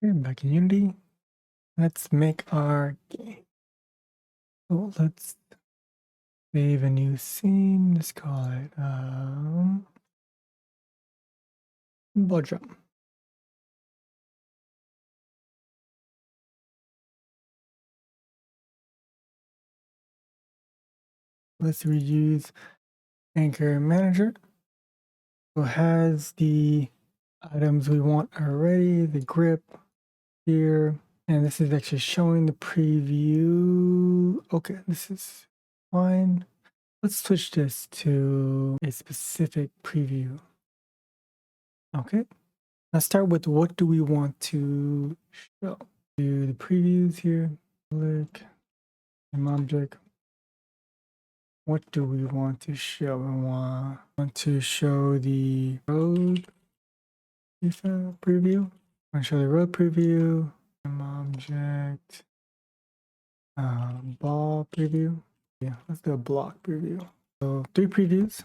Okay, back in Unity. Let's make our game. So let's save a new scene. Let's call it ball drum. Let's reuse Anchor Manager. So it has the items we want already, the grip here, and this is actually showing the preview. Okay, this is fine. Let's switch this to a specific preview. Okay, let's start with what do we want to show. Do the previews here, click object. What do we want to show? We want to show the road preview. I want to show the road preview, object, ball preview. Yeah, let's do a block preview. So 3 previews.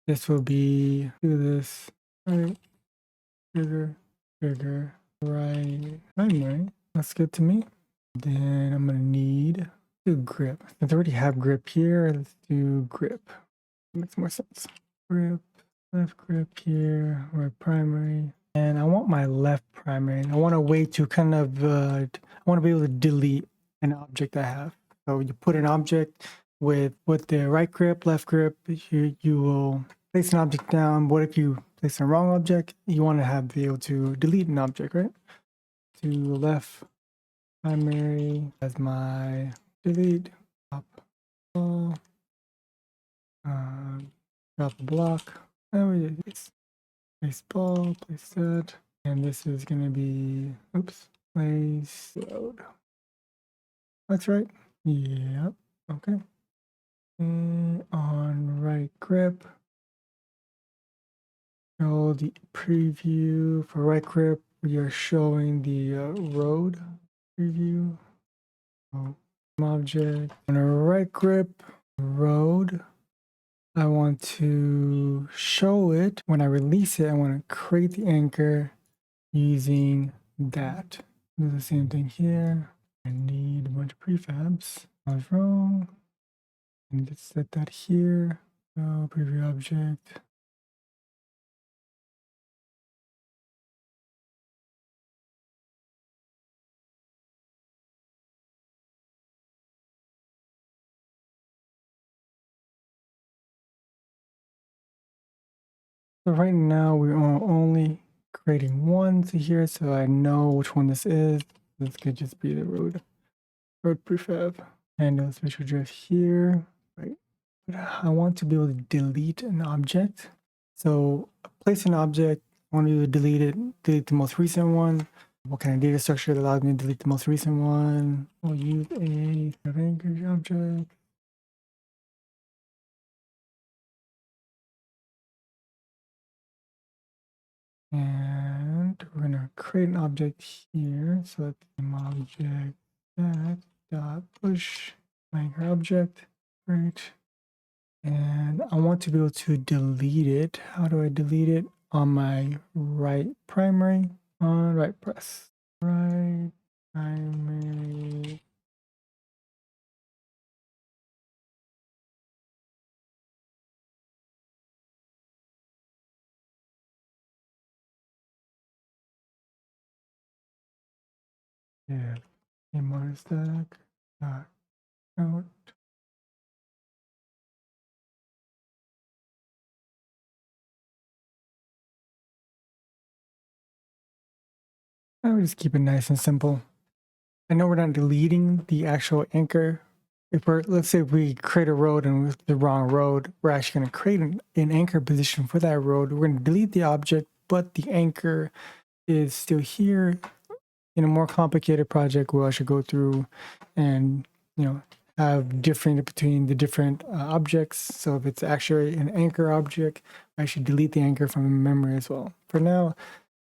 This will be, do this, right, trigger, right, primary. That's good to me. Then I'm gonna need grip. Since I already have grip here, let's do grip. Makes more sense. Grip, left grip here, right primary. And I want my left primary. I want a way to kind of, I want to be able to delete an object I have. So you put an object with the right grip, left grip, you will place an object down. What if you place a wrong object? You want to be able to delete an object, right? To left primary as my delete, drop the block. There we go. Place ball, place that, and this is gonna be place load. That's right. Yep. Okay. And on right grip, show the preview for right grip. We are showing the road preview. Object on a right grip road. I want to show it when I release it. I want to create the anchor using that. Do the same thing here. I need a bunch of prefabs. I was wrong. And let's set that here. So preview object. So right now we're only creating one to here, so I know which one this is. This could just be the road prefab. And the spatial drift here, right? But I want to be able to delete an object. So place an object, I want to delete it, delete the most recent one. What kind of data structure that allows me to delete the most recent one? We'll use a anchor object. And we're gonna create an object here. So that's the object that dot push anchor object. Great. And I want to be able to delete it. How do I delete it? On my right primary, on right press. Right primary. Yeah, motor stack. Out. I would just keep it nice and simple. I know we're not deleting the actual anchor. Let's say we create a road and with the wrong road, we're actually going to create an anchor position for that road. We're going to delete the object, but the anchor is still here. In a more complicated project, we'll actually go through and, have different between the different objects. So if it's actually an anchor object, I should delete the anchor from memory as well. For now,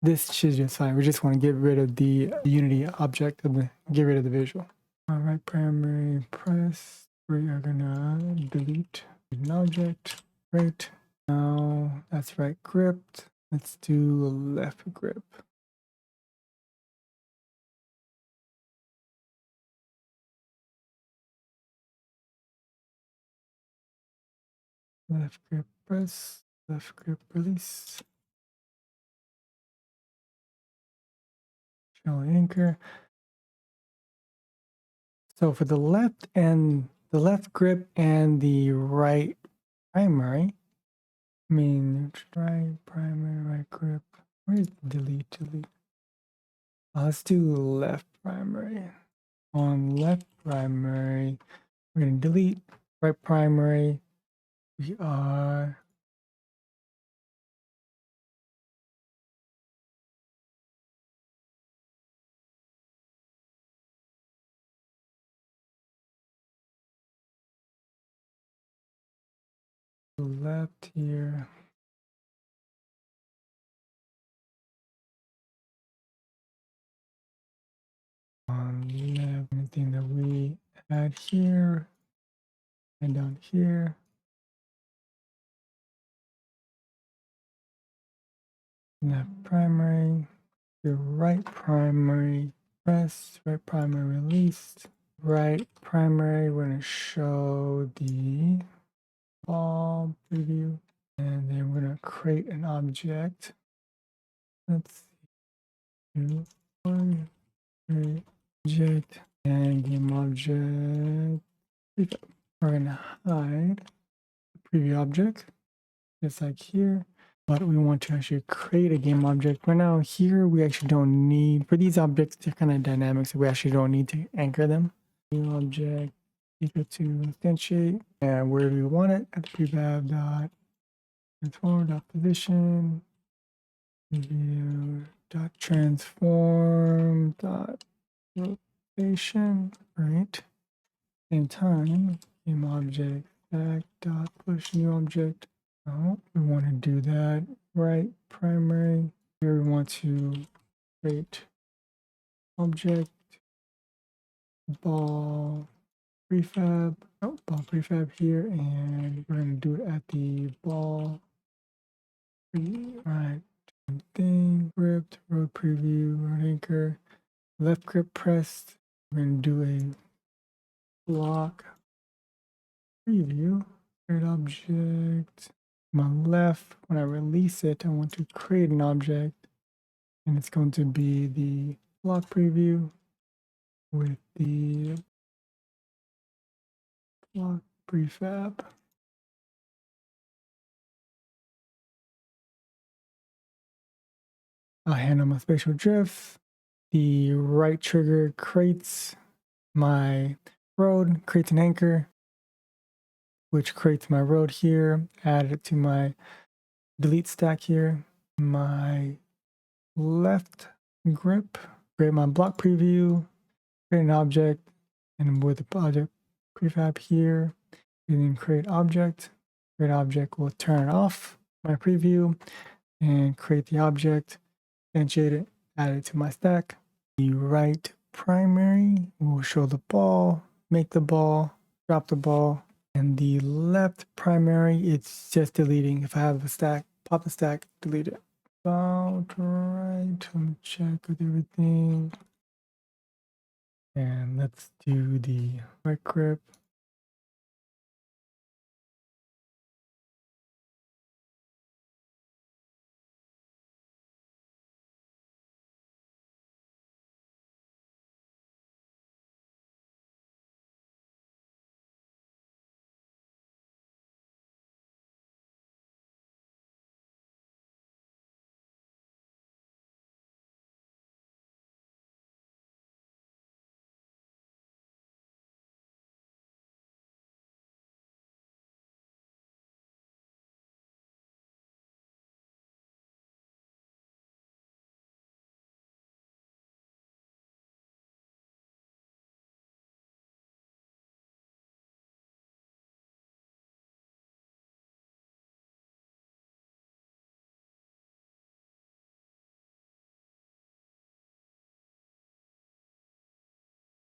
this should just fine. We just want to get rid of the Unity object and get rid of the visual. All right, primary press. We are gonna delete an object. Right. Now that's right grip. Let's do left grip. left grip press, left grip release, show anchor. So for the left grip and the right primary, right primary, right grip. Where's delete? Let's do left primary. On left primary, we're going to delete right primary. We are left here. On left, anything that we add here and down here. Left primary, the right primary press, right primary released, right primary. We're going to show the ball preview, and then we're going to create an object. Let's see, 2, 3, object, and game object. We're going to hide the preview object, just like here. But we want to actually create a game object. Right now here, we actually don't need, for these objects, they're kind of dynamic, so we actually don't need to anchor them. New object equal to instantiate, and where do we want it? At the prefab dot transform dot position, review dot transform dot rotation, right? Same time, game object stack dot push new object. Oh, we want to do that right primary. Here we want to create object ball prefab. Oh, ball prefab here, and we're going to do it at the ball. Right thing, gripped, road preview, road anchor, left grip pressed. We're going to do a block preview, create object. My left, when I release it, I want to create an object, and it's going to be the block preview with the block prefab. I'll handle my spatial drift. The right trigger creates my road, creates an anchor, which creates my road here. Add it to my delete stack here. My left grip, create my block preview, create an object, and with the object prefab here, and then create object. Create object will turn off my preview and create the object, instantiate it, add it to my stack. The right primary will show the ball, make the ball, drop the ball, and the left primary, it's just deleting. If I have a stack, pop the stack, delete it. About right, let me check with everything. And let's do the right grip.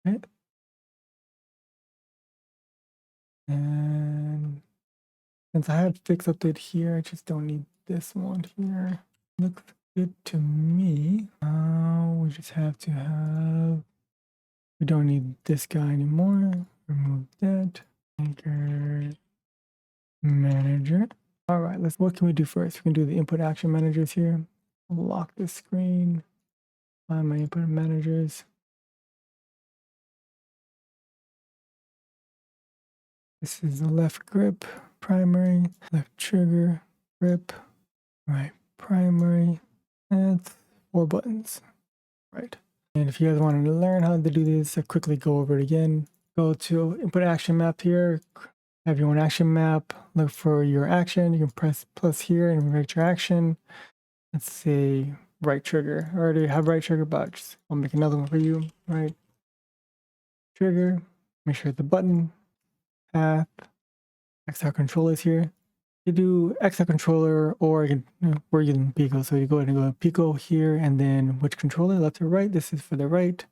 Okay. And since I have fix update here, I just don't need this one here. Looks good to me. We just have to have, we don't need this guy anymore. Remove that. Anchor manager. All right, what can we do first? We can do the input action managers here. Lock the screen. Find my input managers. This is the left grip, primary, left trigger, grip, right primary. That's 4 buttons, right? And if you guys wanted to learn how to do this, I'll quickly go over it again. Go to input action map here, have your own action map, look for your action. You can press plus here and write your action. Let's say right trigger. I already have right trigger, but I'll make another one for you. Right trigger, make sure the button, path, XR controller is here. You do XR controller or you can, we're using PICO. So you go ahead and go to PICO here and then which controller, left or right. This is for the right.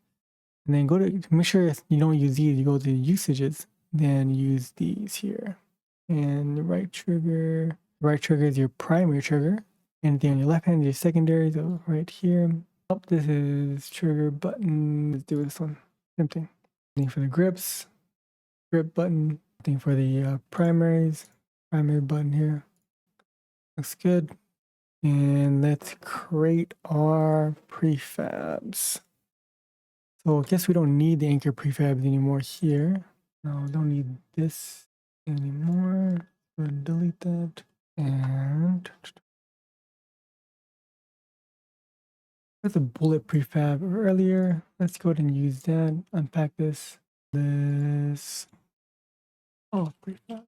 And then go to make sure you don't use these, you go to usages, then use these here. And the right trigger is your primary trigger. Anything on your left hand is your secondary, so right here. Oh, this is trigger button. Let's do this one. Same thing. Thing for the grips, grip button. Thing for the primaries, primary button here. Looks good. And let's create our prefabs. So I guess we don't need the anchor prefabs anymore here. No, don't need this anymore. We'll delete that. And there's a bullet prefab earlier. Let's go ahead and use that. Unpack this. Oh, prefab.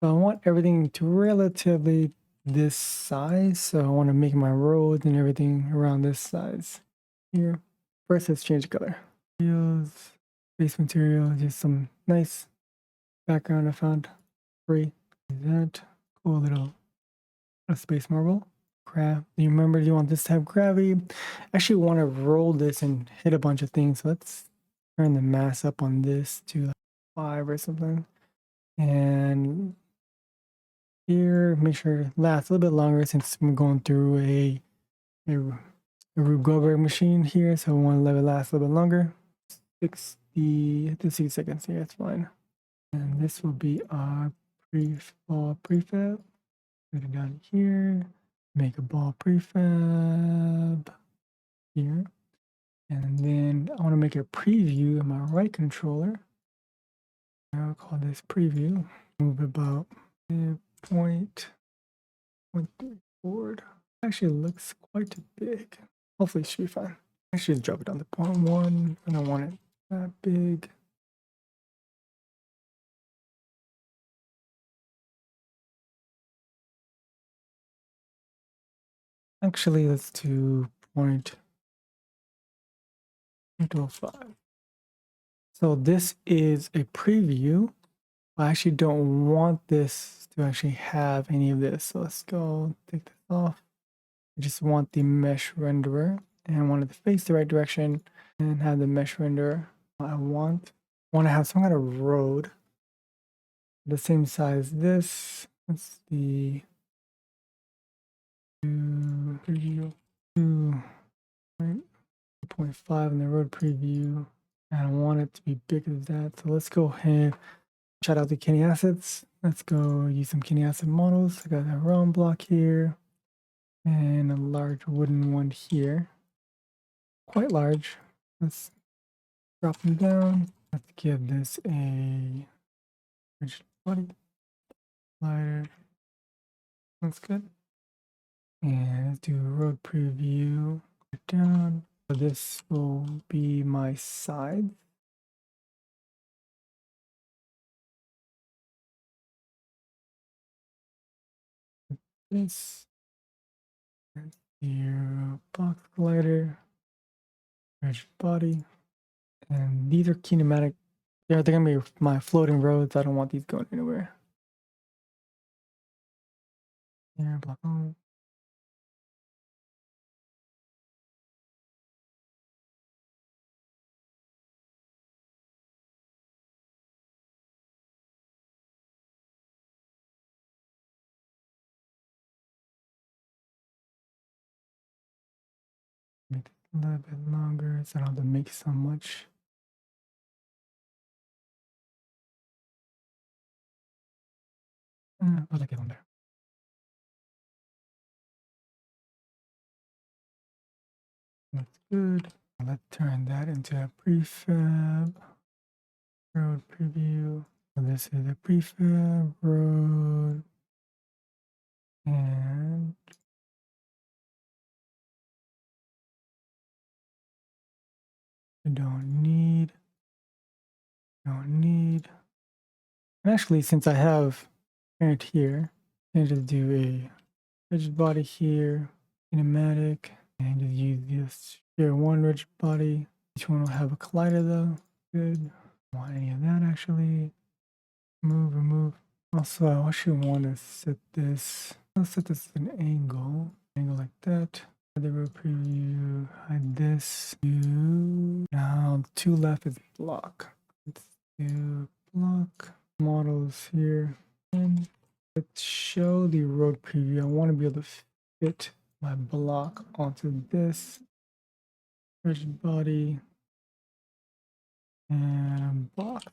So I want everything to relatively this size. So I want to make my roads and everything around this size here. First, let's change the color. Materials, base material, just some nice background I found free. That cool little space marble. Crap. You remember you want this to have gravity. Actually want to roll this and hit a bunch of things. So let's turn the mass up on this to like 5 or something. And here, make sure it lasts a little bit longer since I'm going through a Rube Goldberg machine here. So we want to let it last a little bit longer. 60 seconds here, that's fine. And this will be our prefab. Put it down here. Make a ball prefab here. And then I want to make a preview of my right controller. I'll call this preview. Move about point forward. Actually looks quite big. Hopefully it should be fine. I should drop it down to 0.1. I don't want it that big. Actually, let's do 0.05. So this is a preview. I actually don't want this to actually have any of this. So let's go take this off. I just want the mesh renderer and I want it to face the right direction and have the mesh renderer. I want to have some kind of road the same size as this. That's the 2.5 in the road preview. And I want it to be big as that. So let's go ahead. Shout out to Kenny Assets. Let's go use some Kenny Asset models. I got a round block here and a large wooden one here. Quite large. Let's drop them down. Let's give this a rigid body slider. That's good. And let's do a road preview. Put it down. So this will be my side. This. Your box glider, rigid body, and these are kinematic. Yeah, they're gonna be my floating roads. I don't want these going anywhere. Here, block on. Make it a little bit longer so I don't have to make so much. I'll get on there. That's good. Let's turn that into a prefab road preview. So this is a prefab road, and we don't need. And actually, since I have parent here, I can just do a rigid body here, kinematic, and just use this share one rigid body. Each one will have a collider though. Good. Don't want any of that actually. Remove. Also, I actually want to set this. Let's set this at an angle like that. The row preview. Hide this. Now two left is block. Let's do block models here, and let's show the road preview. I want to be able to fit my block onto this rigid body and box.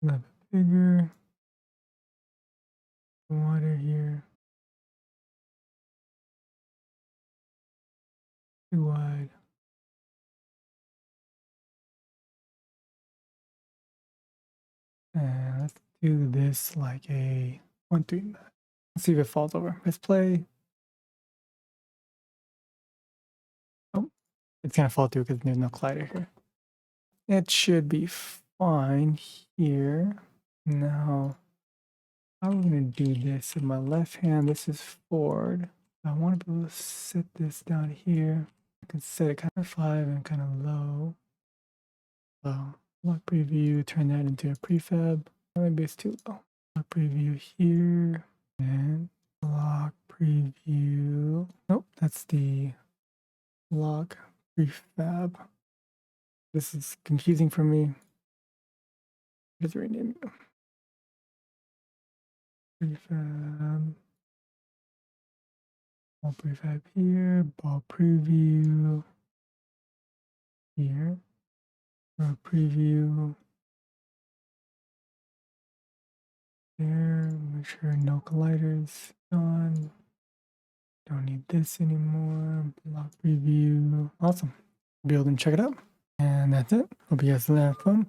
A little bit bigger, wider here, too wide. And let's do this like a 1-3. Let's see if it falls over. Let's play. Oh, it's gonna fall through because there's no collider here. It should be fine here. Now, how are we gonna do this? In my left hand, this is forward. I want to be able to set this down here. I can set it kind of 5 and kind of low. So, block preview, turn that into a prefab. Maybe it's too low. Block preview here, and block preview. Nope, that's the block prefab. This is confusing for me. Just rename it. Prefab. Ball prefab here. Ball preview here. Row preview there. Make sure no colliders on. Don't need this anymore. Block preview. Awesome. Build and check it out. And that's it. Hope you guys have fun.